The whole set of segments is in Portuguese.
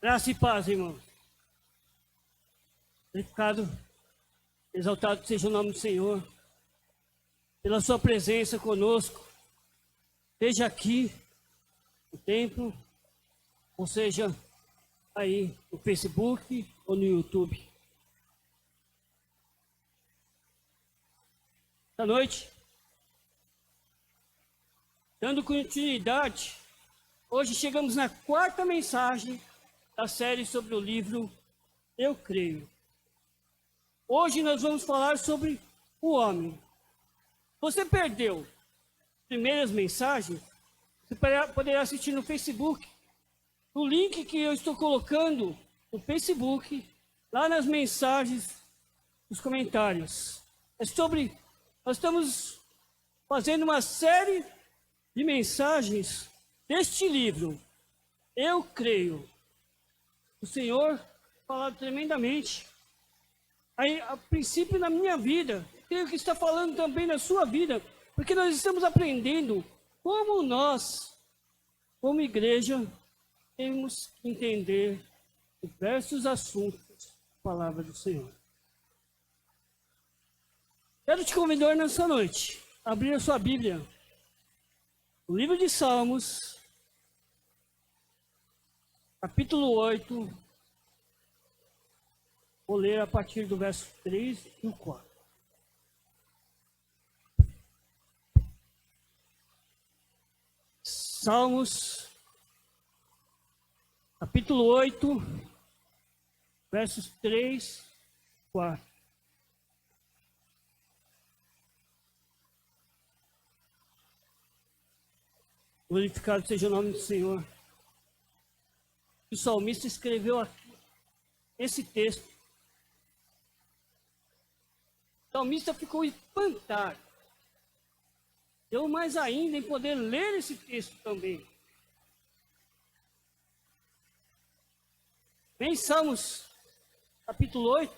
Graça e paz, irmãos. Glorificado, exaltado seja o nome do Senhor, pela sua presença conosco, seja aqui no templo, ou seja aí no Facebook ou no YouTube. Esta noite, dando continuidade, hoje chegamos na quarta mensagem da série sobre o livro Eu Creio. Hoje nós vamos falar sobre o homem. Você perdeu as primeiras mensagens? Você poderá assistir no Facebook. O link que eu estou colocando no Facebook, lá nas mensagens, nos comentários. Nós estamos fazendo uma série de mensagens deste livro. Eu creio. O Senhor falado tremendamente. Aí, a princípio na minha vida, creio que está falando também na sua vida, porque nós estamos aprendendo como nós, como igreja, temos que entender diversos assuntos da palavra do Senhor. Quero te convidar nessa noite a abrir a sua Bíblia, o livro de Salmos, capítulo 8, vou ler a partir do verso 3 e o 4. Salmos, capítulo 8, versos 3 e 4. Glorificado seja o nome do Senhor. O salmista escreveu aqui esse texto. O salmista ficou espantado. Eu mais ainda em poder ler esse texto também. Em Salmos, capítulo 8.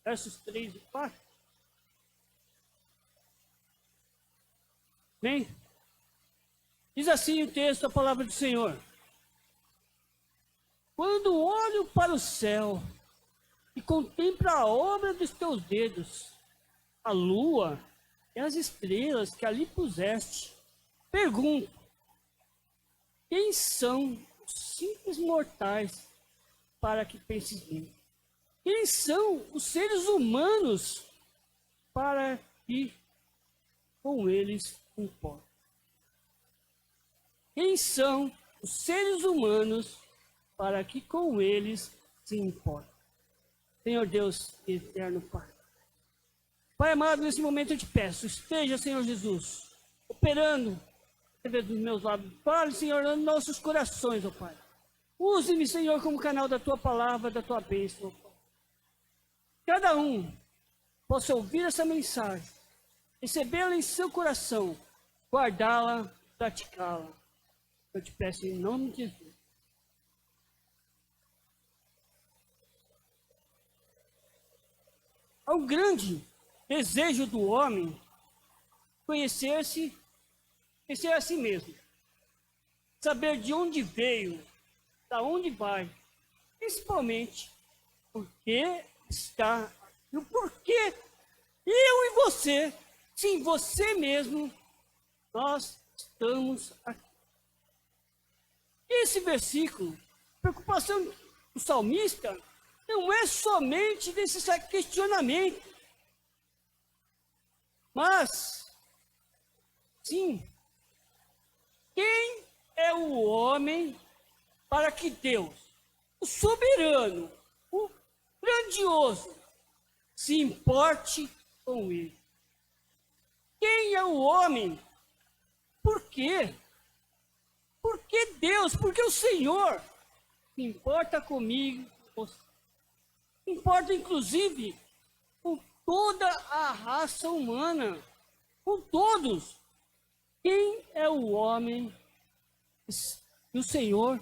Versos 3 e 4. Bem, diz assim o texto, a palavra do Senhor. Quando olho para o céu e contemplo a obra dos teus dedos, a lua e as estrelas que ali puseste, pergunto, quem são os simples mortais para que penses nisso? Quem são os seres humanos para que com eles importa? Quem são os seres humanos para que com eles se importa? Senhor Deus eterno Pai. Pai amado, nesse momento eu te peço, esteja, Senhor Jesus, operando através dos meus lábios. Fale, Senhor, nos nossos corações, ó Pai. Use-me, Senhor, como canal da tua palavra, da tua bênção, ó Pai. Cada um possa ouvir essa mensagem, recebê-la em seu coração, guardá-la, praticá-la. Eu te peço em nome de Jesus. Há um grande desejo do homem conhecer-se, conhecer a si mesmo. Saber de onde veio, da onde vai, principalmente por que está e o porquê eu e você, sim, você mesmo, nós estamos aqui. Esse versículo, a preocupação do salmista, não é somente desse questionamento, mas, sim, quem é o homem para que Deus, o soberano, o grandioso, se importe com ele? Quem é o homem? Por quê? Por que Deus? Porque o Senhor se importa comigo, com você. Importa inclusive com toda a raça humana, com todos. Quem é o homem que o Senhor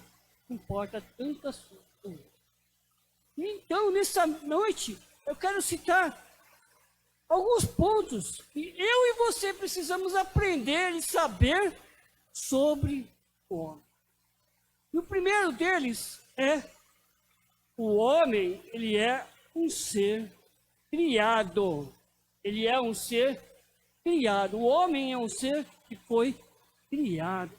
importa tantas coisas? Então, nessa noite, eu quero citar alguns pontos que eu e você precisamos aprender e saber sobre o homem. E o primeiro deles é: o homem, ele é um ser criado. Ele é um ser criado. O homem é um ser que foi criado.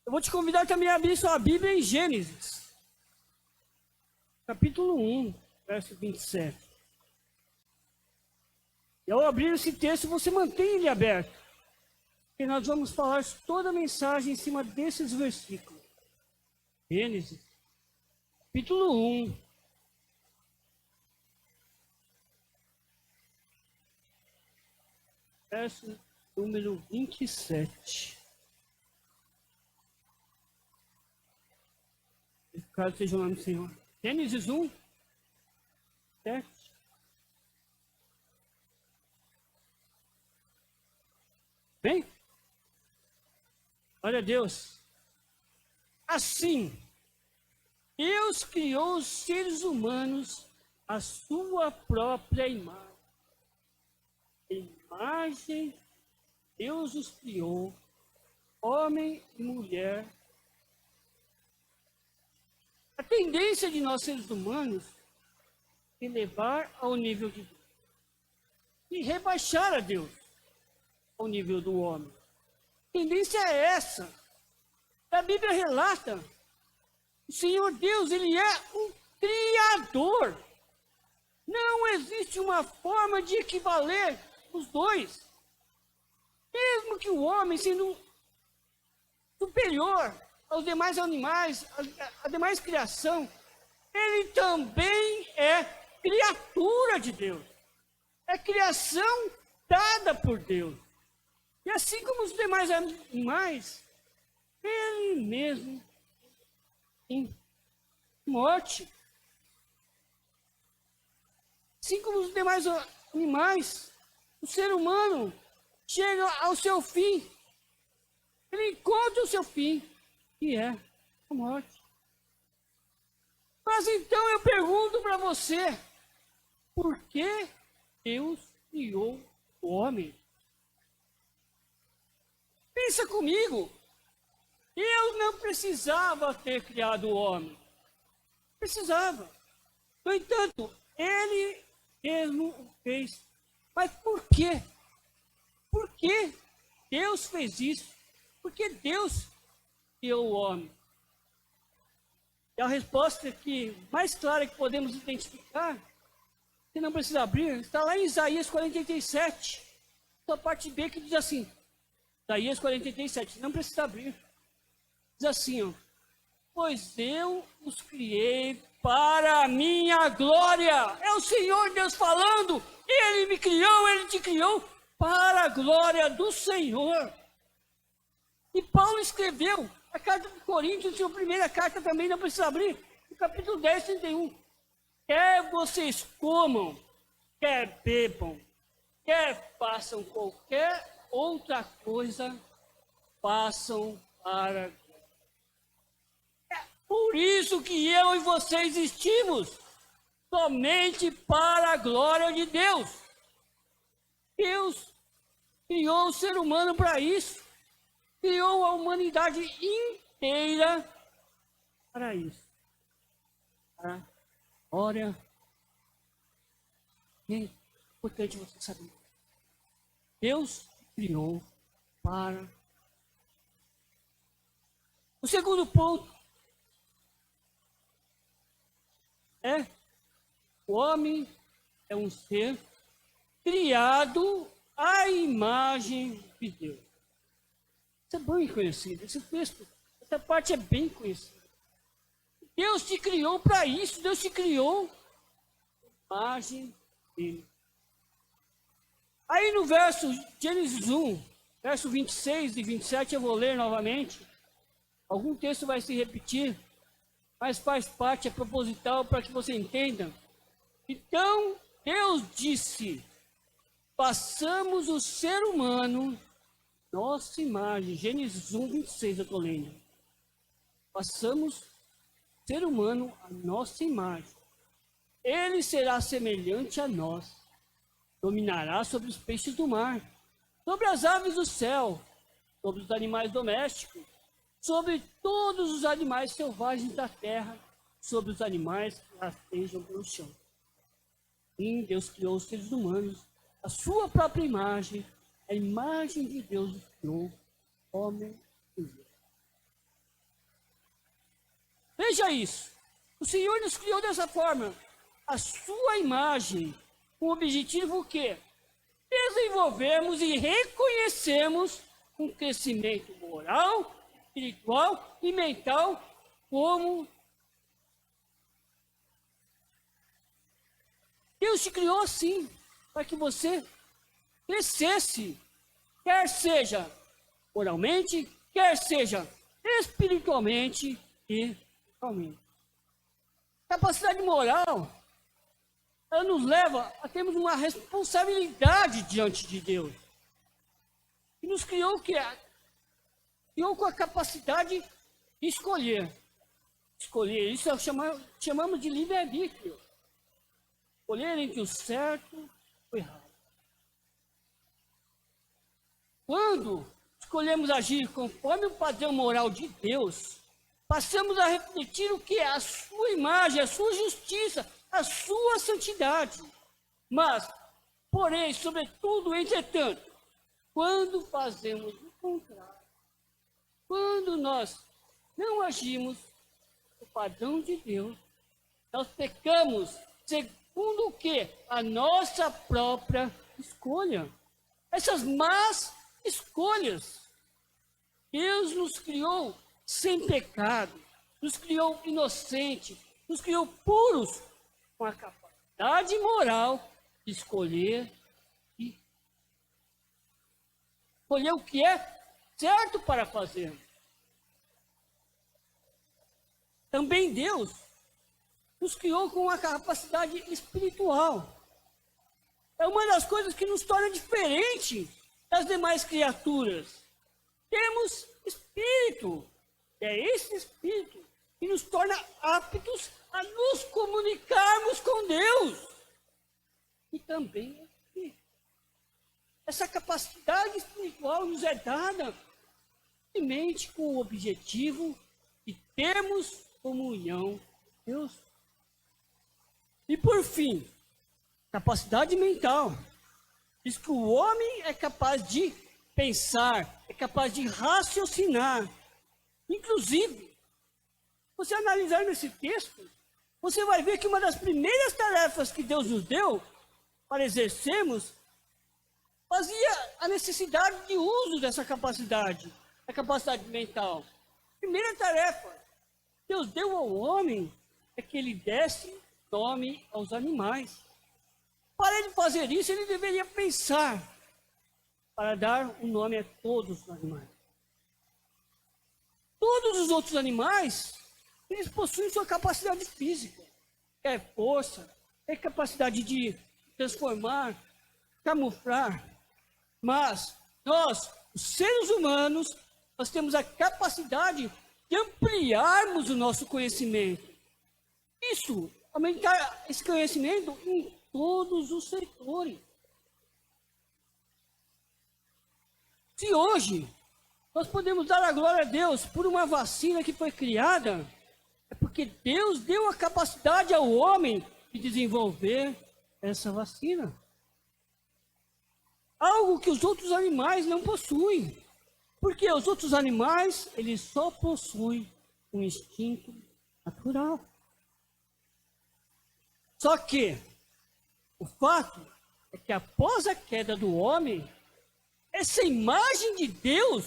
Eu vou te convidar também a abrir sua Bíblia em Gênesis, capítulo 1, verso 27. E ao abrir esse texto, você mantém ele aberto, porque nós vamos falar toda a mensagem em cima desses versículos. Gênesis, capítulo 1, verso número 27. Caso seja o nome do Senhor. Gênesis 1, 7. Bem? Olha Deus. Assim, Deus criou os seres humanos à sua própria imagem. Em imagem, Deus os criou, homem e mulher. A tendência de nós seres humanos é elevar ao nível de Deus e rebaixar a Deus ao nível do homem. A tendência é essa. A Bíblia relata: o Senhor Deus, Ele é um Criador. Não existe uma forma de equivaler os dois. Mesmo que o homem, sendo superior aos demais animais, a demais criação, ele também é criatura de Deus. É criação dada por Deus. E assim como os demais animais, ele mesmo tem morte. Assim como os demais animais, o ser humano chega ao seu fim. Ele encontra o seu fim, que é a morte. Mas então eu pergunto para você: por que Deus criou o homem? Pensa comigo. Deus não precisava ter criado o homem. Precisava. No entanto, Ele mesmo o fez. Mas por quê? Por que Deus fez isso? Porque Deus criou o homem. E a resposta que mais clara que podemos identificar, que não precisa abrir, está lá em Isaías 47, a parte B, que diz assim, Isaías 47, não precisa abrir. Diz assim, ó: pois eu os criei para a minha glória. É o Senhor Deus falando. Ele me criou, Ele te criou para a glória do Senhor. E Paulo escreveu a carta de Coríntios, sua primeira carta também, não precisa abrir, no capítulo 10, 31. Quer vocês comam, quer bebam, quer façam qualquer outra coisa, façam para. É por isso que eu e você existimos, somente para a glória de Deus. Deus criou o ser humano para isso. Criou a humanidade inteira para isso. Para a glória. É importante você saber. Deus criou para. O segundo ponto é: o homem é um ser criado à imagem de Deus. Isso é bem conhecido. Esse texto, essa parte é bem conhecida. Deus te criou para isso. Deus te criou à imagem dele. Aí no verso Gênesis 1, verso 26 e 27, eu vou ler novamente. Algum texto vai se repetir, mas faz parte, é proposital para que você entenda. Então Deus disse: façamos o ser humano nossa imagem. Gênesis 1, 26, eu estou lendo. Façamos o ser humano a nossa imagem. Ele será semelhante a nós. dominará sobre os peixes do mar, sobre as aves do céu, sobre os animais domésticos, sobre todos os animais selvagens da terra, sobre os animais que rastejam pelo chão. Sim, Deus criou os seres humanos, a sua própria imagem, a imagem de Deus os criou, homem e mulher. Veja isso, o Senhor nos criou dessa forma, a sua imagem, com o objetivo o quê? Desenvolvermos e reconhecermos um crescimento moral, espiritual e mental, como Deus te criou assim, para que você crescesse, quer seja moralmente, quer seja espiritualmente e mentalmente. Capacidade moral, ela nos leva a termos uma responsabilidade diante de Deus. E nos criou o que é? Criou com a capacidade de escolher. Escolher, isso chamamos de livre-arbítrio. Escolher entre o certo e o errado. Quando escolhemos agir conforme o padrão moral de Deus, passamos a refletir o que é a sua imagem, a sua justiça, a sua santidade. Mas, porém, sobretudo, entretanto, quando fazemos o contrário, quando nós não agimos no padrão de Deus, nós pecamos segundo o que? A nossa própria escolha. Essas más escolhas. Deus nos criou sem pecado, nos criou inocentes, nos criou puros, com a capacidade moral de escolher o que é certo para fazer. Também Deus nos criou com uma capacidade espiritual. É uma das coisas que nos torna diferente das demais criaturas. Temos espírito. É esse espírito que nos torna aptos a nos comunicarmos com Deus. E também essa capacidade espiritual nos é dada simplesmente com o objetivo de termos comunhão com Deus. E por fim, capacidade mental. Diz que o homem é capaz de pensar, é capaz de raciocinar. Inclusive, você analisar nesse texto, você vai ver que uma das primeiras tarefas que Deus nos deu para exercermos fazia a necessidade de uso dessa capacidade, a capacidade mental. Primeira tarefa que Deus deu ao homem é que ele desse nome aos animais. Para ele fazer isso, ele deveria pensar para dar um nome a todos os animais. Todos os outros animais, eles possuem sua capacidade física, é força, é capacidade de transformar, camuflar. Mas nós, os seres humanos, nós temos a capacidade de ampliarmos o nosso conhecimento. Isso, aumentar esse conhecimento em todos os setores. Se hoje nós podemos dar a glória a Deus por uma vacina que foi criada, é porque Deus deu a capacidade ao homem de desenvolver essa vacina. Algo que os outros animais não possuem. Porque os outros animais, eles só possuem um instinto natural. Só que o fato é que após a queda do homem, essa imagem de Deus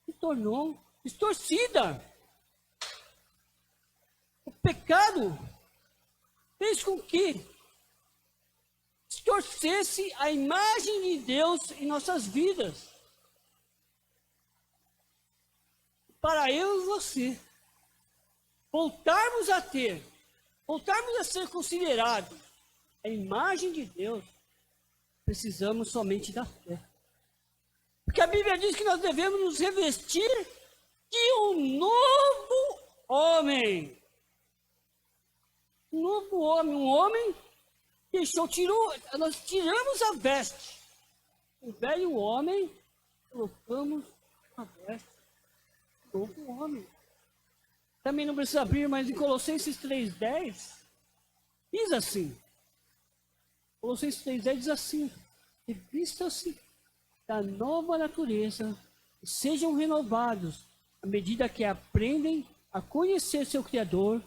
se tornou distorcida. O pecado fez com que distorcesse a imagem de Deus em nossas vidas. Para eu e você voltarmos a ser considerados a imagem de Deus, precisamos somente da fé. Porque a Bíblia diz que nós devemos nos revestir de um novo homem. Um novo homem, um homem nós tiramos a veste. O velho homem, colocamos a veste do novo homem. Também não precisa abrir, mas em Colossenses 3,10, diz assim. Colossenses 3,10 diz assim: revista-se da nova natureza e sejam renovados à medida que aprendem a conhecer seu Criador,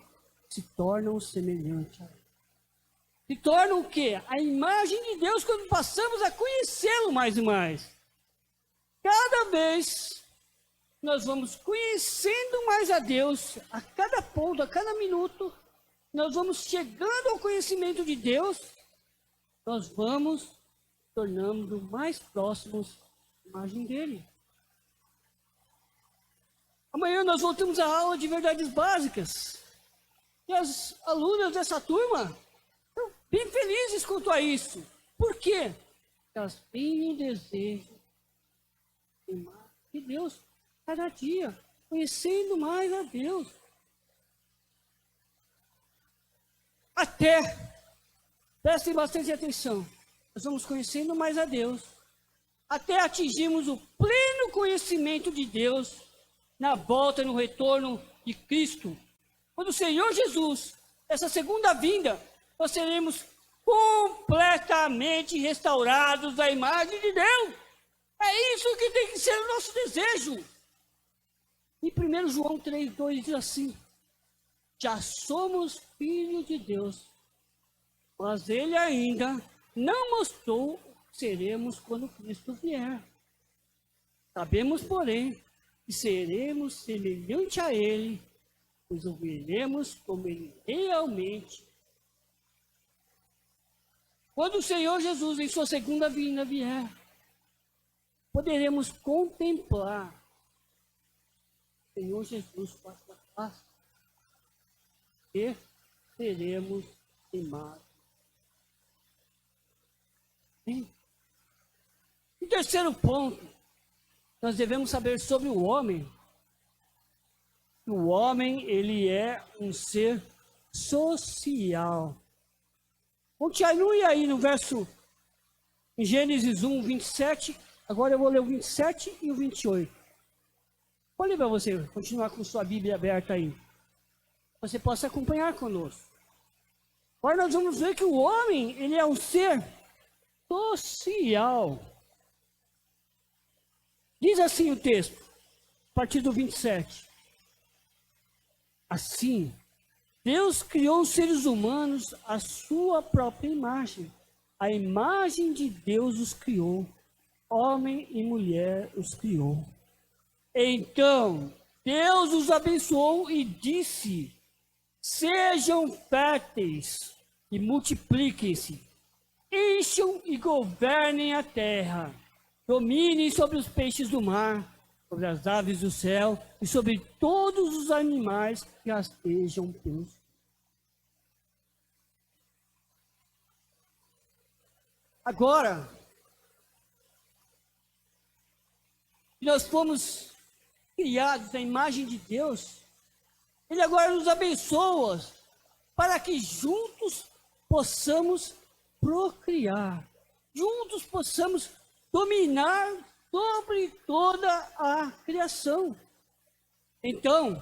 se tornam semelhantes a Ele. Se tornam o quê? A imagem de Deus quando passamos a conhecê-lo mais e mais. Cada vez nós vamos conhecendo mais a Deus, a cada ponto, a cada minuto, nós vamos chegando ao conhecimento de Deus, nós vamos tornando mais próximos da imagem dele. Amanhã nós voltamos à aula de verdades básicas. E as alunas dessa turma estão bem felizes quanto a isso. Por quê? Elas têm o desejo de Deus cada dia, conhecendo mais a Deus. Até, prestem bastante atenção, nós vamos conhecendo mais a Deus, até atingirmos o pleno conhecimento de Deus na volta e no retorno de Cristo. Quando o Senhor Jesus, essa segunda vinda, nós seremos completamente restaurados à imagem de Deus. É isso que tem que ser o nosso desejo. Em 1 João 3,2 diz assim: já somos filhos de Deus, mas Ele ainda não mostrou o que seremos quando Cristo vier. Sabemos, porém, que seremos semelhante a Ele, pois o veremos como Ele realmente. Quando o Senhor Jesus, em sua segunda vinda, vier, poderemos contemplar o Senhor Jesus face a face e seremos amados. Em terceiro ponto, nós devemos saber sobre o homem. O homem, ele é um ser social. Continue aí no verso, em Gênesis 1, 27. Agora eu vou ler o 27 e o 28. Vou ler para você continuar com sua Bíblia aberta aí. Você possa acompanhar conosco. Agora nós vamos ver que o homem, ele é um ser social. Diz assim o texto, a partir do 27. Assim, Deus criou os seres humanos à sua própria imagem. A imagem de Deus os criou. Homem e mulher os criou. Então, Deus os abençoou e disse: sejam férteis e multipliquem-se, encham e governem a terra, dominem sobre os peixes do mar, sobre as aves do céu e sobre todos os animais que rastejam pelos. Agora, nós fomos criados na imagem de Deus, Ele agora nos abençoa para que juntos possamos procriar, juntos possamos dominar sobre toda a criação. Então,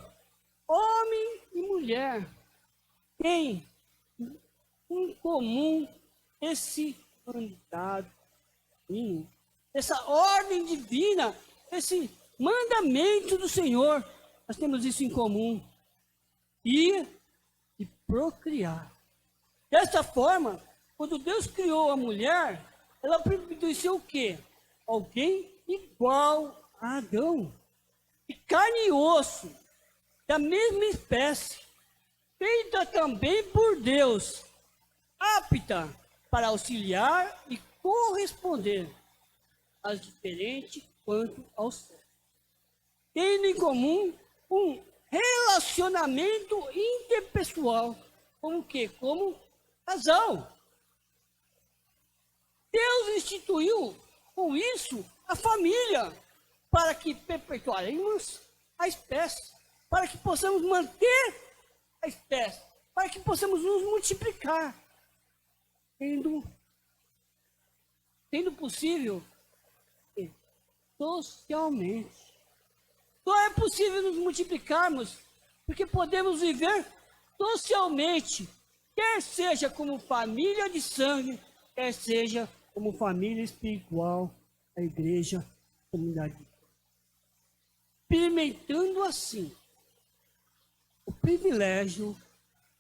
homem e mulher têm em comum esse mandado, essa ordem divina, esse mandamento do Senhor. Nós temos isso em comum. E procriar. Dessa forma, quando Deus criou a mulher, ela produziu o quê? Alguém igual a Adão. De carne e osso, da mesma espécie, feita também por Deus, apta para auxiliar e corresponder às diferentes quanto ao céu. Tendo em comum um relacionamento interpessoal, como o quê? Como casal. Deus instituiu com isso a família, para que perpetuaremos a espécie, para que possamos manter a espécie, para que possamos nos multiplicar. sendo possível socialmente. Só é possível nos multiplicarmos porque podemos viver socialmente, quer seja como família de sangue, quer seja como família espiritual, a igreja, a comunidade. Experimentando assim o privilégio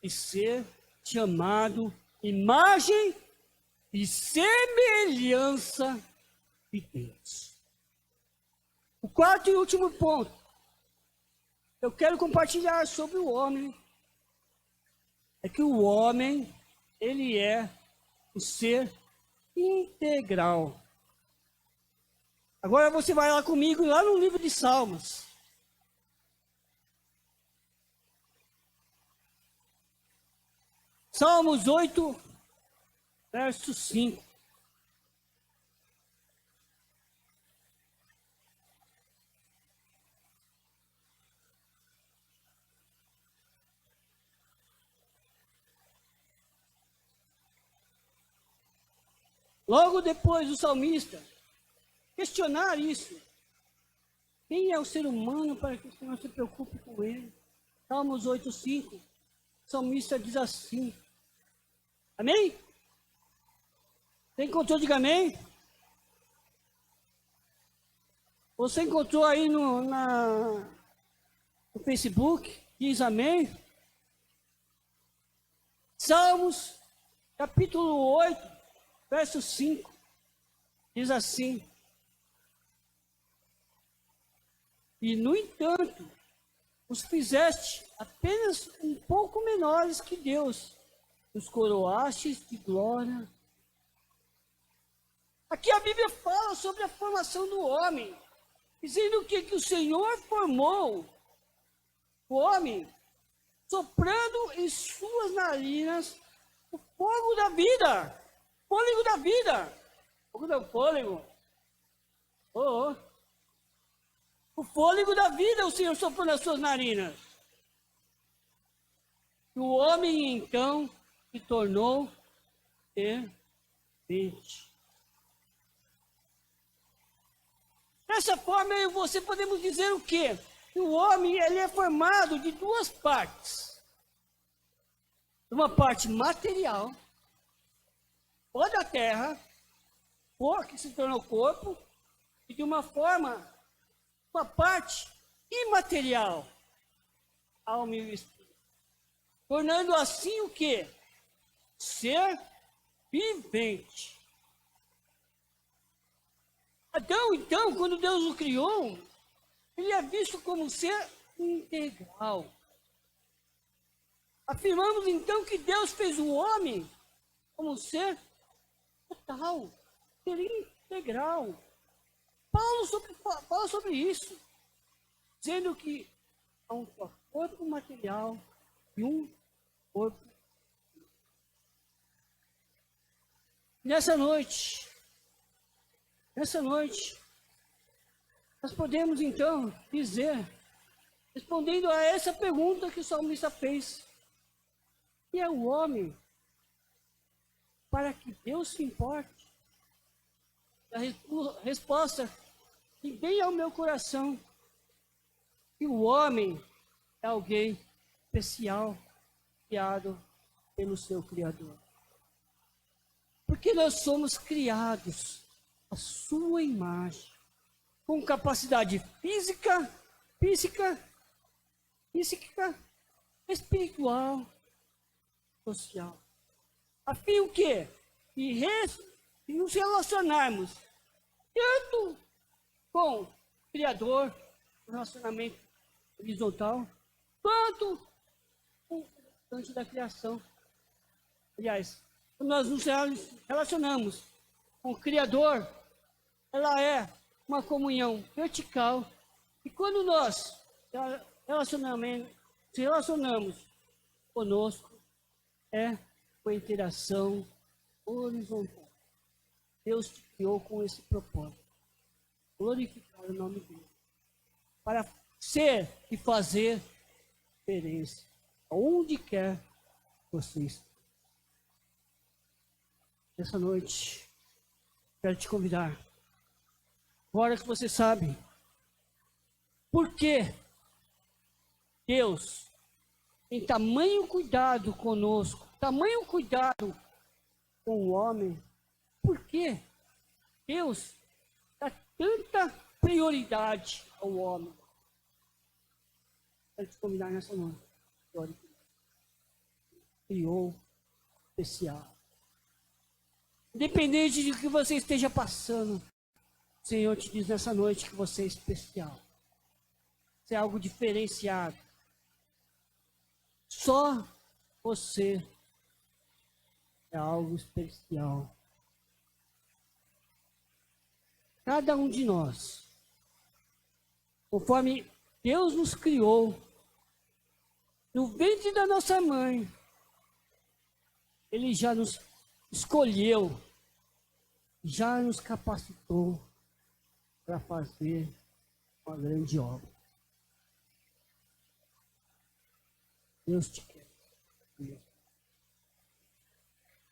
de ser chamado imagem e semelhança de Deus. O quarto e último ponto, eu quero compartilhar sobre o homem, é que o homem, ele é o ser integral. Agora você vai lá comigo, lá no livro de Salmos. Salmos 8, verso 5. Logo depois o salmista questionar isso. Quem é o ser humano para que o Senhor se preocupe com ele? Salmos 8, 5. O salmista diz assim. Amém? Você encontrou? Diga amém. Você encontrou aí no Facebook? Diz amém. Salmos, capítulo 8, verso 5. Diz assim. E, no entanto, os fizeste apenas um pouco menores que Deus. Os coroastes de glória. Aqui a Bíblia fala sobre a formação do homem, dizendo que o Senhor formou o homem, soprando em suas narinas o fogo da vida, fôlego da vida. Fogo do fôlego. O fôlego da vida o Senhor soprou nas suas narinas. E o homem, então, se tornou serpente. Dessa forma, eu e você podemos dizer o quê? Que o homem ele é formado de duas partes. Uma parte material, ou da terra, ou que se tornou corpo, e de uma forma, uma parte imaterial, alma e espírito. Tornando assim o quê? Ser vivente. Adão, então, quando Deus o criou, ele é visto como ser integral. Afirmamos, então, que Deus fez o homem como ser total, ser integral. Paulo fala sobre isso, dizendo que há um só corpo material e um corpo. Nessa noite, nós podemos então dizer, respondendo a essa pergunta que o salmista fez, que é o homem para que Deus se importe? A resposta que vem ao meu coração, que o homem é alguém especial, criado pelo seu Criador. Porque nós somos criados à sua imagem, com capacidade física, espiritual, social. A fim o quê? De nos relacionarmos tanto com o Criador, o relacionamento horizontal, quanto com o restante da criação. Aliás, quando nós nos relacionamos com o Criador, ela é uma comunhão vertical. E quando nós relacionamos conosco, é uma interação horizontal. Deus te criou com esse propósito. Glorificar o nome dele. Para ser e fazer diferença. Onde quer você esteja. Nessa noite, quero te convidar. Agora que você sabe por que Deus tem tamanho cuidado conosco, tamanho cuidado com o homem, por que Deus dá tanta prioridade ao homem? Quero te convidar nessa noite. Criou especial. Independente de que você esteja passando, o Senhor te diz nessa noite que você é especial. Você é algo diferenciado. Só você é algo especial. Cada um de nós, conforme Deus nos criou, no ventre da nossa mãe, Ele já nos escolheu, já nos capacitou para fazer uma grande obra. Deus te quer.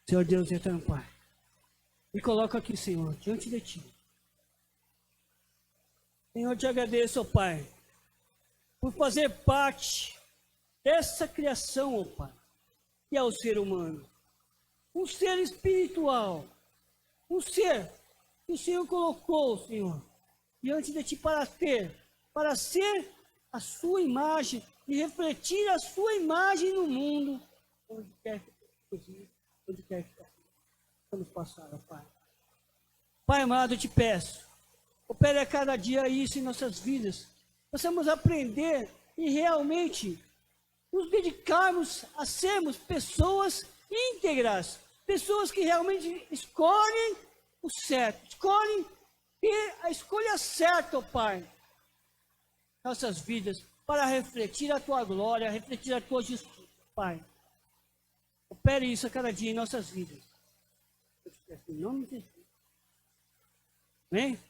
Senhor Deus eterno Pai, me coloco aqui, Senhor, diante de Ti. Senhor, te agradeço, ó Pai, por fazer parte dessa criação, ó Pai, que é o ser humano. Um ser espiritual, um ser que o Senhor colocou, Senhor, diante de Ti para ser a Sua imagem e refletir a Sua imagem no mundo, onde quer que vamos passar, ó Pai. Pai amado, eu te peço, opere a cada dia isso em nossas vidas, possamos aprender e realmente nos dedicarmos a sermos pessoas íntegras, pessoas que realmente escolhem o certo, escolhem ter a escolha certa, ó Pai, nossas vidas, para refletir a Tua glória, refletir a Tua justiça, Pai. Opere isso a cada dia em nossas vidas. Eu te peço em nome de Jesus. Amém?